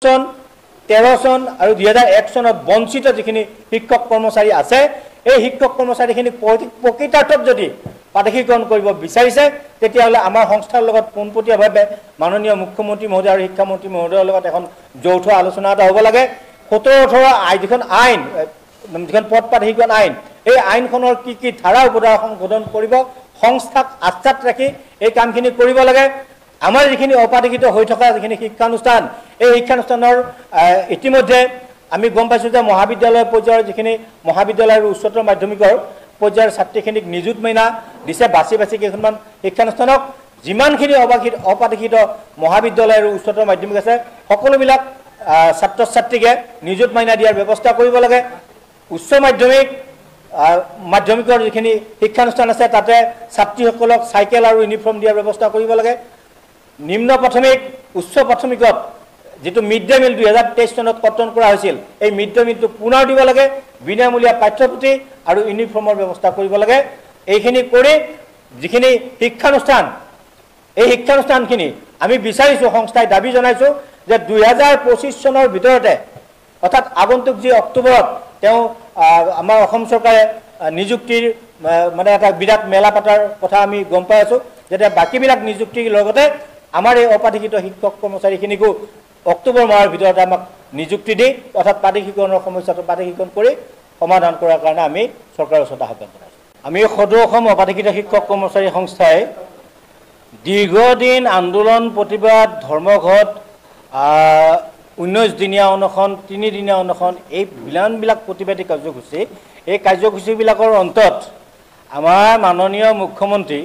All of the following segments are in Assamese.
চন 13 চন আৰু 2001 চনত বঞ্চিত যিখিনি শিক্ষক কৰ্মচাৰী আছে এই শিক্ষক কৰ্মচাৰীখিনি প্ৰকৃতাৰ্থত যদি প্ৰাদেশিকৰণ কৰিব বিচাৰিছে তেতিয়াহ'লে আমাৰ সংস্থাৰ লগত পোনপটীয়াভাৱে মাননীয় মুখ্যমন্ত্ৰী মহোদয় আৰু শিক্ষামন্ত্ৰী মহোদয়ৰ লগত এখন যৌথ আলোচনা এটা হ'ব লাগে 17-18 যিখন আইন যিখন পদ প্ৰাদেশিকৰণ আইন এই আইনখনৰ কি ধাৰা উপধাৰা সংশোধন কৰিব সংস্থাক আস্থাত ৰাখি এই কামখিনি কৰিব লাগে আমাৰ যিখিনি অপাধিকৃত হৈ থকা যিখিনি শিক্ষানুষ্ঠান এই শিক্ষানুষ্ঠানৰ ইতিমধ্যে আমি গম পাইছোঁ যে মহাবিদ্যালয় পৰ্যায়ৰ যিখিনি মহাবিদ্যালয় আৰু উচ্চতৰ মাধ্যমিকৰ পৰ্যায়ৰ ছাত্ৰীখিনিক নিযুত মইনা দিছে বাছি কেইখনমান শিক্ষানুষ্ঠানক যিমানখিনি অপাধিকৃত মহাবিদ্যালয় আৰু উচ্চতৰ মাধ্যমিক আছে সকলোবিলাক ছাত্ৰ ছাত্ৰীকে নিযুত মইনা দিয়াৰ ব্যৱস্থা কৰিব লাগে উচ্চ মাধ্যমিকৰ যিখিনি শিক্ষানুষ্ঠান আছে তাতে ছাত্ৰীসকলক চাইকেল আৰু ইউনিফৰ্ম দিয়াৰ ব্যৱস্থা কৰিব লাগে নিম্ন প্ৰাথমিক উচ্চ প্ৰাথমিকত যেটো মিড ডে মিল 2023 চনত কৰ্তন কৰা হৈছিল এই মিড ডে মিলটো পুনৰ দিব লাগে বিনামূলীয়া পাঠ্যপুথি আৰু ইউনিফৰ্মৰ ব্যৱস্থা কৰিব লাগে এইখিনি কৰি যিখিনি শিক্ষানুষ্ঠান এই শিক্ষানুষ্ঠানখিনি আমি বিচাৰিছো সংস্থাই দাবী জনাইছো যে 2025 চনৰ ভিতৰতে অৰ্থাৎ আগন্তুক যি অক্টোবৰত তেওঁ আমাৰ অসম চৰকাৰে নিযুক্তিৰ মানে এটা বিৰাট মেলা পাতাৰ কথা আমি গম পাই আছো যেটা বাকিবিলাক নিযুক্তিৰ লগতে আমাৰ এই অপাধিকৃত শিক্ষক কৰ্মচাৰীখিনিকো অক্টোবৰ মাহৰ ভিতৰত আমাক নিযুক্তি দি অৰ্থাৎ প্ৰাদেশিকৰণৰ সমস্যাটো প্ৰাদেশিকৰণ কৰি সমাধান কৰাৰ কাৰণে আমি চৰকাৰৰ ওচৰত আহ্বান জনাইছোঁ আমি সদৌ অসম অপাধিকৃত শিক্ষক কৰ্মচাৰী সংস্থাই দীৰ্ঘদিন আন্দোলন প্ৰতিবাদ ধৰ্মঘট 19 দিনীয়া অনশন 3 দিনীয়া অনশন এই বিলানবিলাক প্ৰতিবাদী কাৰ্যসূচী এই কাৰ্যসূচীবিলাকৰ অন্তত আমাৰ মাননীয় মুখ্যমন্ত্ৰী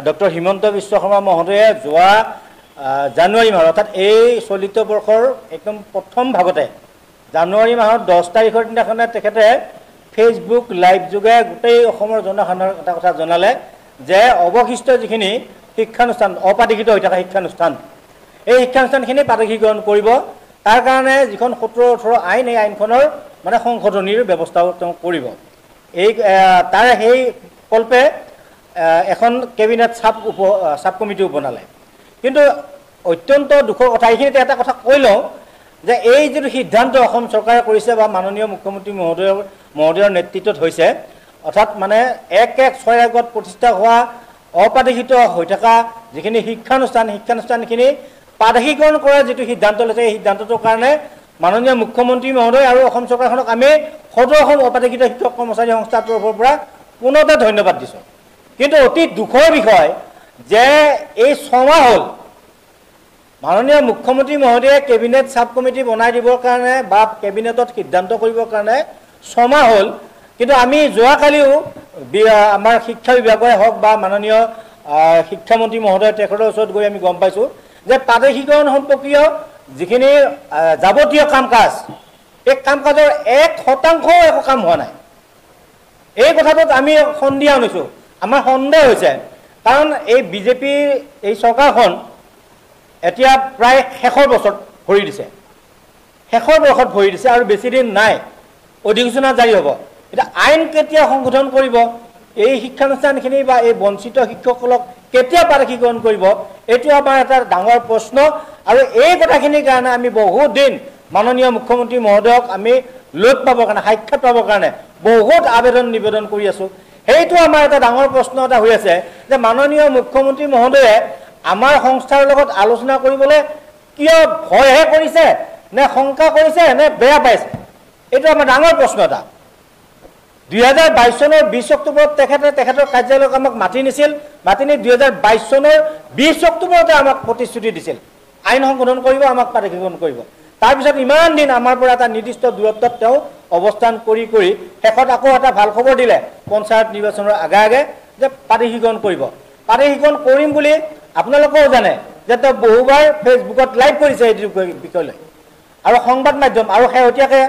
ডক্টৰ হিমন্ত বিশ্ব শৰ্মা মহোদয়ে যোৱা জানুৱাৰী মাহ অৰ্থাৎ এই চলিত বৰ্ষৰ একদম প্ৰথম ভাগতে জানুৱাৰী মাহৰ 10 তাৰিখৰ দিনাখনে তেখেতে ফেচবুক লাইভ যোগে গোটেই অসমৰ জনসাধাৰণৰ এটা কথা জনালে যে অৱশিষ্ট যিখিনি শিক্ষানুষ্ঠান অপাধিকৃত হৈ থকা শিক্ষানুষ্ঠান এই শিক্ষানুষ্ঠানখিনি প্ৰাদেশিকৰণ কৰিব তাৰ কাৰণে যিখন 17-18 আইন এই আইনখনৰ মানে সংশোধনীৰ ব্যৱস্থাও তেওঁ কৰিব এই তাৰ সেই কল্পে এখন কেবিনেট সাব কমিটিও বনালে কিন্তু অত্যন্ত দুখৰ কথা এইখিনিতে এটা কথা কৈ লওঁ যে এই যিটো সিদ্ধান্ত অসম চৰকাৰে কৰিছে বা মাননীয় মুখ্যমন্ত্ৰী মহোদয়ৰ নেতৃত্বত হৈছে অৰ্থাৎ মানে 1/6 আগত প্ৰতিষ্ঠা হোৱা অপাধিকৃত হৈ থকা যিখিনি শিক্ষানুষ্ঠানখিনি প্ৰাদেশিকৰণ কৰাৰ যিটো সিদ্ধান্ত লৈছে এই সিদ্ধান্তটোৰ কাৰণে মাননীয় মুখ্যমন্ত্ৰী মহোদয় আৰু অসম চৰকাৰখনক আমি সদৌ অসম অপাধিকৃত শিক্ষক কৰ্মচাৰী সংস্থাৰ তৰফৰ পৰা পুনৰতে ধন্যবাদ দিছোঁ কিন্তু অতি দুখৰ বিষয় যে এই 6 মাহ হ'ল মাননীয় মুখ্যমন্ত্ৰী মহোদয়ে কেবিনেট সাব কমিটি বনাই দিবৰ কাৰণে বা কেবিনেটত সিদ্ধান্ত কৰিবৰ কাৰণে 6 মাহ হ'ল কিন্তু আমি যোৱাকালিও আমাৰ শিক্ষা বিভাগৰে হওক বা মাননীয় শিক্ষামন্ত্ৰী মহোদয় তেখেতৰ ওচৰত গৈ আমি গম পাইছোঁ যে প্ৰাদেশিকৰণ সম্পৰ্কীয় যিখিনি যাৱতীয় কাম কাজ এই কাম কাজৰ 1% একো কাম হোৱা নাই এই কথাটোত আমি সন্দেহ আনিছোঁ আমাৰ সন্দেহ হৈছে কাৰণ এই বিজেপিৰ এই চৰকাৰখন এতিয়া প্ৰায় শেষৰ বছৰত ভৰি দিছে আৰু বেছি দিন নাই অধিসূচনা জাৰি হ'ব এটা আইন কেতিয়া সংশোধন কৰিব এই শিক্ষানুষ্ঠানখিনি বা এই বঞ্চিত শিক্ষকসকলক কেতিয়া প্ৰাদেশিকৰণ কৰিব এইটো আমাৰ এটা ডাঙৰ প্ৰশ্ন আৰু এই কথাখিনিৰ কাৰণে আমি বহুত দিন মাননীয় মুখ্যমন্ত্ৰী মহোদয়ক আমি লগ পাবৰ কাৰণে সাক্ষাৎ পাবৰ কাৰণে বহুত আবেদন নিবেদন কৰি আছোঁ এইটো আমাৰ এটা ডাঙৰ প্ৰশ্ন এটা হৈ আছে যে মাননীয় মুখ্যমন্ত্ৰী মহোদয়ে আমাৰ সংস্থাৰ লগত আলোচনা কৰিবলৈ কিয় ভয়হে কৰিছে নে শংকা কৰিছে নে বেয়া পাইছে এইটো আমাৰ ডাঙৰ প্ৰশ্ন এটা 2022 চনৰ 20 অক্টোবৰত তেখেতৰ কাৰ্যালয়ক আমাক মাতি নিছিল মাতি নি 2022 চনৰ 20 অক্টোবৰতে আমাক প্ৰতিশ্ৰুতি দিছিল আইন সংশোধন কৰিব আমাক প্ৰাদেশিকৰণ কৰিব তাৰপিছত ইমান দিন আমাৰ পৰা এটা নিৰ্দিষ্ট দূৰত্বত তেওঁ অৱস্থান কৰি শেষত আকৌ এটা ভাল খবৰ দিলে পঞ্চায়ত নিৰ্বাচনৰ আগে যে প্ৰাদেশিকৰণ প্ৰাদেশিকৰণ কৰিম বুলি আপোনালোকেও জানে যে তেওঁ বহুবাৰ ফেচবুকত লাইভ কৰিছে এই বিষয়লৈ আৰু সংবাদ মাধ্যম আৰু শেহতীয়াকৈ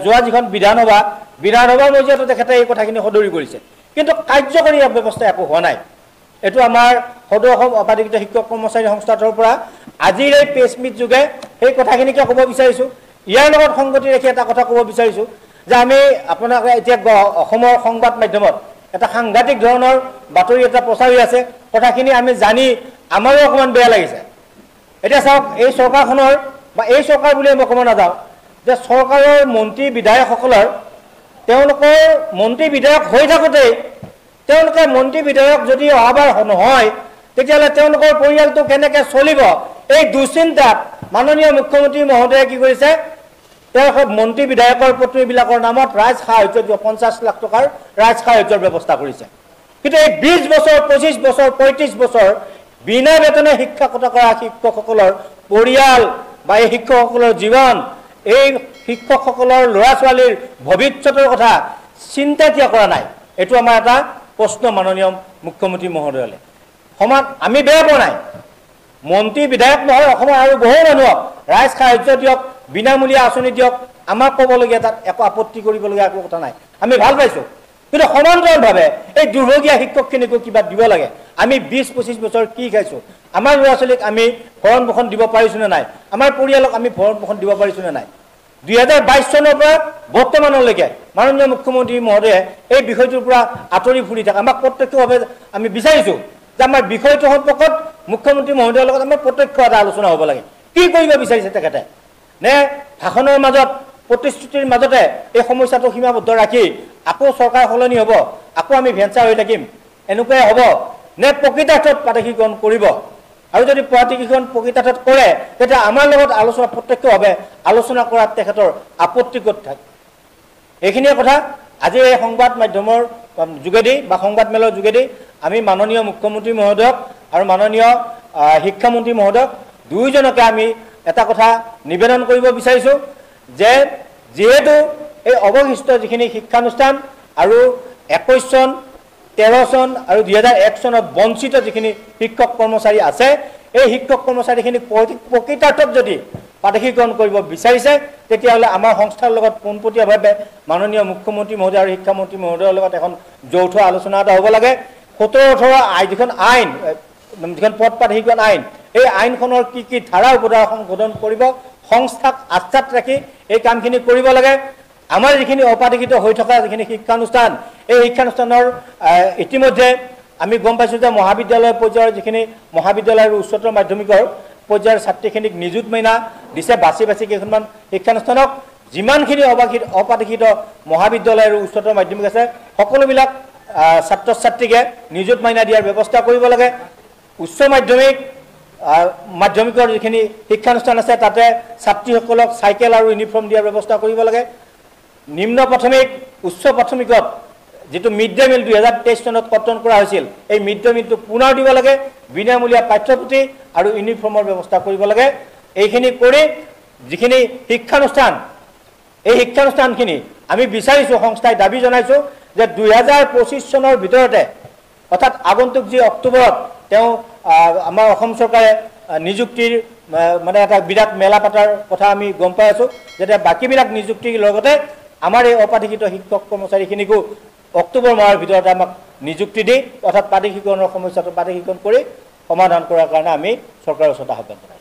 যোৱা যিখন বিধানসভাৰ মজিয়াতো তেখেতে এই কথাখিনি সদৰি কৰিছে কিন্তু কাৰ্যকৰী ব্যৱস্থা একো হোৱা নাই এইটো আমাৰ সদৌ অসম অপাধিকৃত শিক্ষক কৰ্মচাৰী সংস্থাৰ পৰা আজিৰ এই প্ৰেছ মিট যোগে সেই কথাখিনিকে ক'ব বিচাৰিছোঁ ইয়াৰ লগত সংগতি ৰাখি এটা কথা ক'ব বিচাৰিছোঁ যে আমি আপোনাক এতিয়া অসমৰ সংবাদ মাধ্যমত এটা সাংঘাতিক ধৰণৰ বাতৰি এটা প্ৰচাৰ হৈ আছে কথাখিনি আমি জানি আমাৰো অকমান বেয়া লাগিছে এতিয়া চাওক এই চৰকাৰখনৰ বা এই চৰকাৰ বুলিয়ে মই ক'ব নাযাওঁ যে চৰকাৰৰ মন্ত্ৰী বিধায়কসকলৰ তেওঁলোকৰ মন্ত্ৰী বিধায়ক হৈ থাকোঁতেই তেওঁলোকে মন্ত্ৰী বিধায়ক যদি অহাবাৰ নহয় তেতিয়াহ'লে তেওঁলোকৰ পৰিয়ালটো কেনেকৈ চলিব এই দুশ্চিন্তাত মাননীয় মুখ্যমন্ত্ৰী মহোদয়ে কি কৰিছে তেওঁলোকৰ মন্ত্ৰী বিধায়কৰ পত্নীবিলাকৰ নামত ৰাজ সাহায্য 50 লাখ টকাৰ ৰাজ সাহায্যৰ ব্যৱস্থা কৰিছে কিন্তু এই 20 বছৰ 25 বছৰ 35 বছৰ বিনা বেতনে শিক্ষকতা কৰা শিক্ষকসকলৰ পৰিয়াল বা এই শিক্ষকসকলৰ জীৱন এই শিক্ষকসকলৰ ল'ৰা ছোৱালীৰ ভৱিষ্যতৰ কথা চিন্তা কিয় কৰা নাই এইটো আমাৰ এটা প্ৰশ্ন মাননীয় মুখ্যমন্ত্ৰী মহোদয়লৈ সমাজ আমি বেয়া পোৱা নাই মন্ত্ৰী বিধায়ক নহয় অসমৰ আৰু বহু মানুহক ৰাইজ সাহায্য দিয়ক বিনামূলীয়া আঁচনি দিয়ক আমাক ক'বলগীয়া তাত একো আপত্তি কৰিবলগীয়া একো কথা নাই আমি ভাল পাইছোঁ কিন্তু সমান্তৰালভাৱে এই দুৰ্ভগীয়া শিক্ষকখিনিকো কিবা দিব লাগে আমি 20-25 বছৰ কি খাইছোঁ আমাৰ ল'ৰা ছোৱালীক আমি ভৰণ পোষণ দিব পাৰিছোঁ নে নাই আমাৰ পৰিয়ালক আমি ভৰণ পোষণ দিব পাৰিছোঁ নে নাই 2022 চনৰ পৰা বৰ্তমানলৈকে মাননীয় মুখ্যমন্ত্ৰী মহোদয়ে এই বিষয়টোৰ পৰা আঁতৰি ফুৰি থাকে আমাক প্ৰত্যক্ষভাৱে আমি বিচাৰিছোঁ যে আমাৰ বিষয়টো সম্পৰ্কত মুখ্যমন্ত্ৰী মহোদয়ৰ লগত আমাৰ প্ৰত্যক্ষ এটা আলোচনা হ'ব লাগে কি কৰিব বিচাৰিছে তেখেতে নে ভাষণৰ মাজত প্ৰতিশ্ৰুতিৰ মাজতে এই সমস্যাটো সীমাবদ্ধ ৰাখি আকৌ চৰকাৰ সলনি হ'ব আকৌ আমি ভেঞ্চাৰ হৈ থাকিম এনেকুৱাই হ'ব নে প্ৰকৃতাৰ্থত প্ৰাদেশিকৰণ কৰিব আৰু যদি প্ৰাদেশিকৰণ প্ৰকৃতাৰ্থত কৰে তেতিয়া আমাৰ লগত আলোচনা প্ৰত্যক্ষভাৱে আলোচনা কৰাত তেখেতৰ আপত্তি ক'ত থাকে এইখিনিয়ে কথা আজি এই সংবাদ মাধ্যমৰ যোগেদি বা সংবাদ মেলৰ যোগেদি আমি মাননীয় মুখ্যমন্ত্ৰী মহোদয়ক আৰু মাননীয় শিক্ষামন্ত্ৰী মহোদয়ক দুয়োজনকে আমি এটা কথা নিবেদন কৰিব বিচাৰিছোঁ যে যেহেতু এই অৱশিষ্ট যিখিনি শিক্ষানুষ্ঠান আৰু 21 চন 13 চন আৰু 2001 চনত বঞ্চিত যিখিনি শিক্ষক কৰ্মচাৰী আছে এই শিক্ষক কৰ্মচাৰীখিনি প্ৰকৃতাৰ্থত যদি প্ৰাদেশিকৰণ কৰিব বিচাৰিছে তেতিয়াহ'লে আমাৰ সংস্থাৰ লগত পোনপটীয়াভাৱে মাননীয় মুখ্যমন্ত্ৰী মহোদয় আৰু শিক্ষামন্ত্ৰী মহোদয়ৰ লগত এখন যৌথ আলোচনা এটা হ'ব লাগে 17-18 যিখন আইন যিখন পদ প্ৰাদেশিকৰণ আইন এই আইনখনৰ কি কি ধাৰা উপধাৰা সংশোধন কৰিব সংস্থাক আস্থাত ৰাখি এই কামখিনি কৰিব লাগে আমাৰ যিখিনি অপাধিকৃত হৈ থকা যিখিনি শিক্ষানুষ্ঠান এই শিক্ষানুষ্ঠানৰ ইতিমধ্যে আমি গম পাইছোঁ যে মহাবিদ্যালয় পৰ্যায়ৰ যিখিনি মহাবিদ্যালয় আৰু উচ্চতৰ মাধ্যমিকৰ পৰ্যায়ৰ ছাত্ৰীখিনিক নিযুত মইনা দিছে বাছি কেইখনমান শিক্ষানুষ্ঠানক যিমানখিনি অপাধিকৃত মহাবিদ্যালয় আৰু উচ্চতৰ মাধ্যমিক আছে সকলোবিলাক ছাত্ৰ ছাত্ৰীকে নিযুত মইনা দিয়াৰ ব্যৱস্থা কৰিব লাগে উচ্চ মাধ্যমিক মাধ্যমিকৰ যিখিনি শিক্ষানুষ্ঠান আছে তাতে ছাত্ৰীসকলক চাইকেল আৰু ইউনিফৰ্ম দিয়াৰ ব্যৱস্থা কৰিব লাগে নিম্ন প্ৰাথমিক উচ্চ প্ৰাথমিকত যেটো মিড ডে মিল 2023 চনত কৰ্তন কৰা হৈছিল এই মিড ডে মিলটো পুনৰ দিব লাগে বিনামূলীয়া পাঠ্যপুথি আৰু ইউনিফৰ্মৰ ব্যৱস্থা কৰিব লাগে এইখিনি কৰি যিখিনি শিক্ষানুষ্ঠান এই শিক্ষানুষ্ঠানখিনি আমি বিচাৰিছোঁ সংস্থাই দাবী জনাইছোঁ যে 2025 চনৰ ভিতৰতে অৰ্থাৎ আগন্তুক যি অক্টোবৰত তেওঁ আমাৰ অসম চৰকাৰে নিযুক্তিৰ মানে এটা বিৰাট মেলা পাতাৰ কথা আমি গম পাই আছোঁ যাতে বাকীবিলাক নিযুক্তিৰ লগতে আমাৰ এই অপাধিকৃত শিক্ষক কৰ্মচাৰীখিনিকো অক্টোবৰ মাহৰ ভিতৰতে আমাক নিযুক্তি দি অৰ্থাৎ প্ৰাদেশিকৰণৰ সমস্যাটো প্ৰাদেশিকৰণ কৰি সমাধান কৰাৰ কাৰণে আমি চৰকাৰৰ ওচৰত আহ্বান জনাইছোঁ